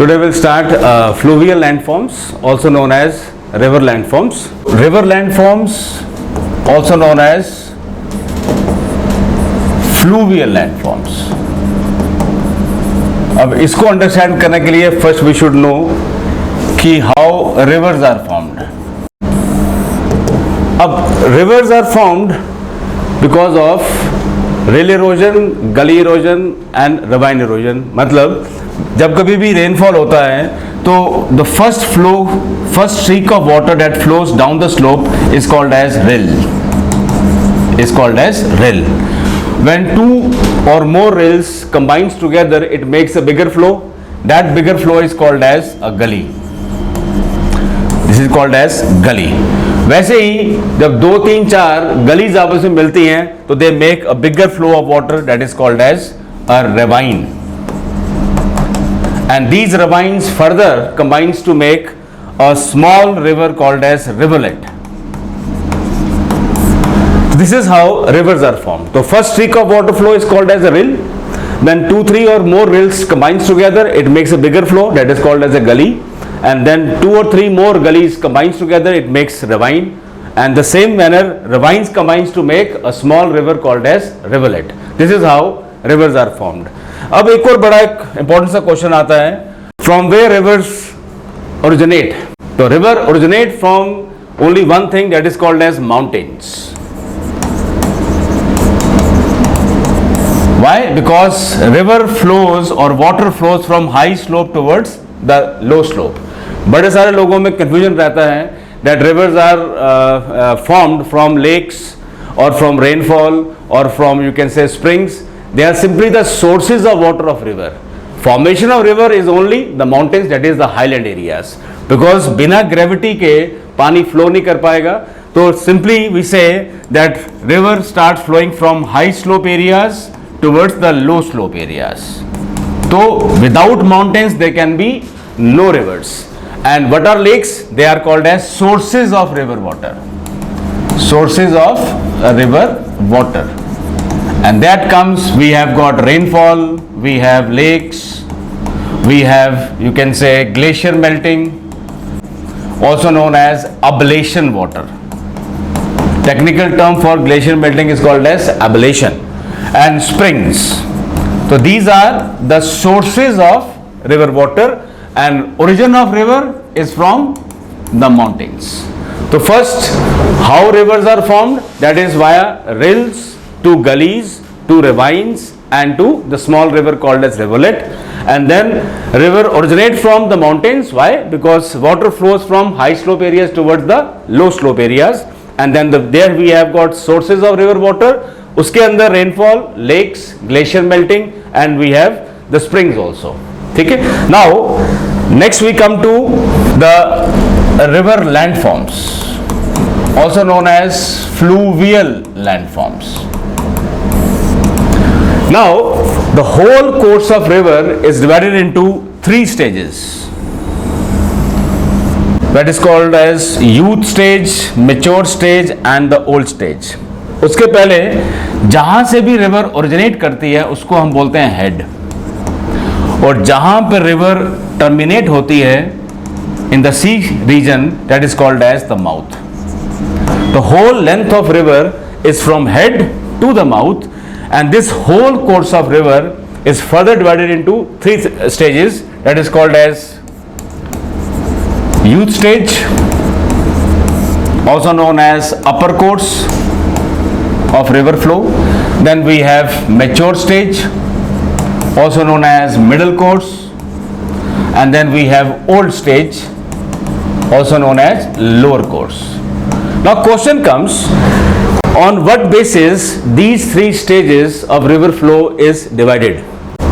Today we'll start fluvial landforms, also known as river landforms. River landforms, also known as fluvial landforms. अब इसको understand करने के लिए first we should know कि how rivers are formed. अब rivers are formed because of rill erosion, gully erosion and ravine erosion. मतलब जब कभी भी रेनफॉल होता है तो the first streak of water that flows down the slope is called as rill. When two or more rills combines together, it makes a bigger flow. That bigger flow is called as a gully. This is called as gully. वैसे ही जब 2, 3, 4 गलीज आपस में मिलती हैं तो they make a bigger flow of water that is called as a ravine. And these ravines further combines to make a small river called as rivulet. This is how rivers are formed. So first streak of water flow is called as a rill. Then 2, 3 or more rills combines together, it makes a bigger flow that is called as a gully. And then 2 or 3 more gullies combines together, it makes ravine. And the same manner, ravines combines to make a small river called as rivulet. This is how rivers are formed. अब एक और बड़ा एक important सा question आता है, from where rivers originate. तो river originate from only one thing that is called as mountains. Why? Because river flows or water flows from high slope towards the low slope. बड़े सारे लोगों में confusion रहता है that rivers are formed from lakes or from rainfall or from you can say springs. They are simply the sources of water of river. Formation of river is only the mountains, that is the highland areas. Because बिना gravity के पानी flow नहीं कर पाएगा. तो simply we say that river starts flowing from high slope areas towards the low slope areas. So without mountains there can be no rivers. And what are lakes? They are called as sources of river water. Sources of river water. And that comes, we have got rainfall, we have lakes, we have you can say glacier melting, also known as ablation water. Technical term for glacier melting is called as ablation. And springs. So these are the sources of river water, and origin of river is from the mountains. So first, how rivers are formed, that is via rills to gullies to ravines and to the small river called as rivulet. And then river originate from the mountains. Why? Because water flows from high slope areas towards the low slope areas, and then there we have got sources of river water. उसके अंदर rainfall, lakes, glacier melting and we have the springs also. ठीक है. Now next we come to the river landforms, also known as fluvial landforms. Now the whole course of river is divided into 3 stages. That is called as youth stage, mature stage and the old stage. उसके पहले जहां से भी river originate करती है उसको हम बोलते हैं हेड, और जहां पर रिवर टर्मिनेट होती है in the sea region that is called as the mouth. The whole length of river is from head to the mouth, and this whole course of river is further divided into 3 stages that is called as youth stage, also known as upper course of river flow. Then we have mature stage, also known as middle course, and then we have old stage, also known as lower course. Now question comes, on what basis these 3 stages of river flow is divided?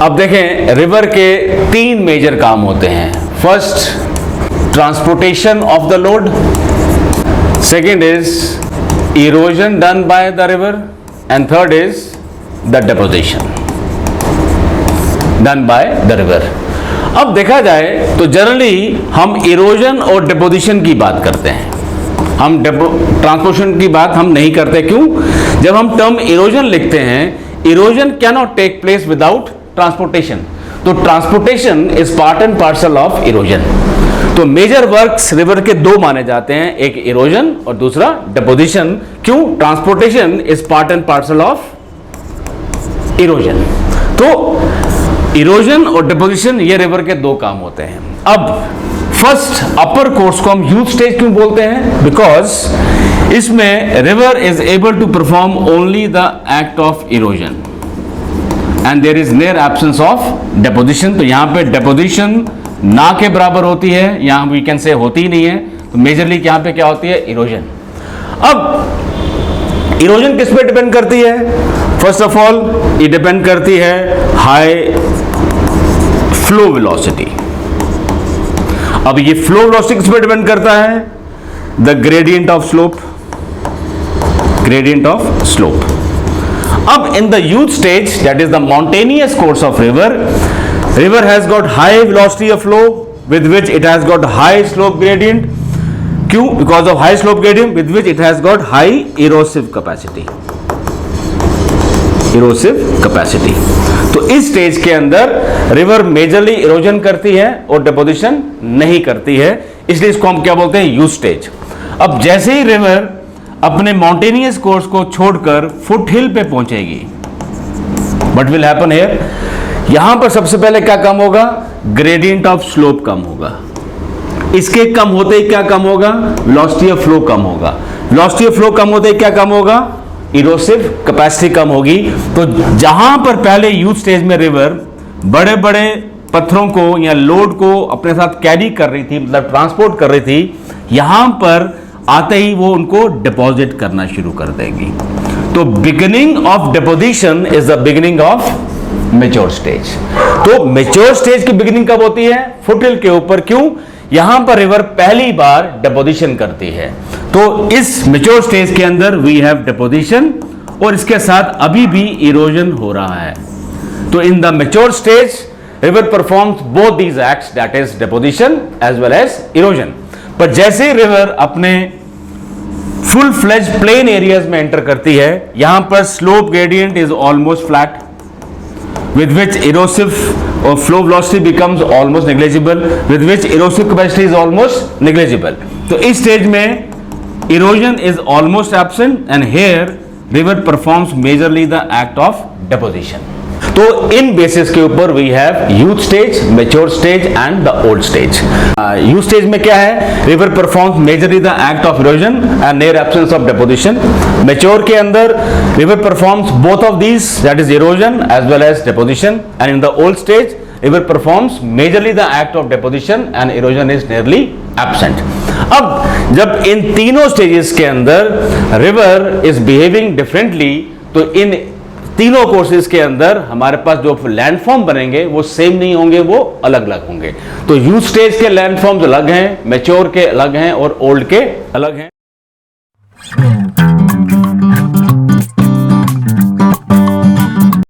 अब देखें, river के 3 major काम होते हैं. First, transportation of the load. Second is erosion done by the river, and third is the deposition done by the river. अब देखा जाए तो जनरली हम इरोजन और डिपोजिशन की बात करते हैं, हम ट्रांसपोर्टेशन की बात हम नहीं करते. क्यों? जब हम टर्म इरोजन लिखते हैं, erosion can not take place without transportation. तो transportation is part and parcel of erosion. तो मेजर वर्क्स रिवर के दो माने जाते हैं, एक इरोजन और दूसरा डिपोजिशन। क्यों? Transportation is part and parcel of erosion. तो इरोजन और डिपोजिशन ये रिवर के दो काम होते हैं। अब फर्स्ट अपर कोर्स को हम यूथ स्टेज क्यों बोलते हैं? बिकॉज इसमें river is able to perform only the act of erosion and there is near absence of deposition. तो यहां पे डिपोजिशन ना के बराबर होती है, यहां वी कैन से होती ही नहीं है। तो मेजरली यहां पे क्या होती है? इरोजन। अब इरोजन किस पे डिपेंड करती है? फर्स्ट ऑफ ऑल ये डिपेंड करती है हाई फ्लो वेलोसिटी। अब ये फ्लो वेलोसिटी किस पे डिपेंड करता है? The gradient of slope, gradient of slope. अब in the youth stage, that is the mountainous course of river has got high velocity of flow with which it has got high slope gradient. क्यों? Because of high slope gradient with which it has got high erosive capacity. Erosive capacity. तो इस stage के अंदर river majorly erosion करती है और deposition नहीं करती है, इसलिए इसको हम क्या बोलते हैं? Youth stage. अब जैसे ही रिवर अपने माउंटेनियस कोर्स को छोड़कर फुट हिल पे पहुंचेगी, व्हाट विल हैपन हियर? यहां पर सबसे पहले क्या कम होगा? ग्रेडियंट ऑफ स्लोप कम होगा। इसके कम होते ही क्या कम होगा? वेलोसिटी ऑफ फ्लो कम होगा। वेलोसिटी ऑफ फ्लो कम होते ही क्या कम होगा? इरोसिव कैपेसिटी कम होगी। तो जहां पर पहले यूथ स्टेज में रिवर बड़े बड़े पत्थरों को या लोड को अपने साथ कैरी कर रही थी, मतलब ट्रांसपोर्ट कर रही थी, यहां पर आते ही वो उनको डिपॉजिट करना शुरू कर देगी। तो beginning of deposition is the beginning of mature stage. तो मेच्योर स्टेज की बिगिनिंग कब होती है? फुटहिल के ऊपर। क्यों? यहां पर रिवर पहली बार डिपोजिशन करती है। तो इस मेच्योर स्टेज के अंदर वी हैव डिपोजिशन और इसके साथ अभी भी इरोजन हो रहा है। तो in the mature stage river performs both these acts, that is deposition as well as erosion. पर जैसे ही रिवर अपने फुल फ्लेज प्लेन एरियाज में एंटर करती है, यहां पर slope gradient is almost flat with which erosive or flow velocity becomes almost negligible, with which erosive capacity is almost negligible. तो इस स्टेज में erosion is almost absent and here river performs majorly the act of deposition. तो इन basis के ऊपर we have youth stage, mature stage and the old stage. Youth stage में क्या है? River performs majorly the act of erosion and near absence of deposition. Mature के अंदर river performs both of these, that is erosion as well as deposition. And in the old stage river performs majorly the act of deposition and erosion is nearly absent. अब जब इन तीनों stages के अंदर river is behaving differently, तो इन तीनों courses के अंदर हमारे पास जो लैंडफॉर्म बनेंगे वो सेम नहीं होंगे, वो अलग अलग होंगे। तो यूथ स्टेज के लैंडफॉर्म्स अलग हैं, मैच्योर के अलग हैं और ओल्ड के अलग हैं।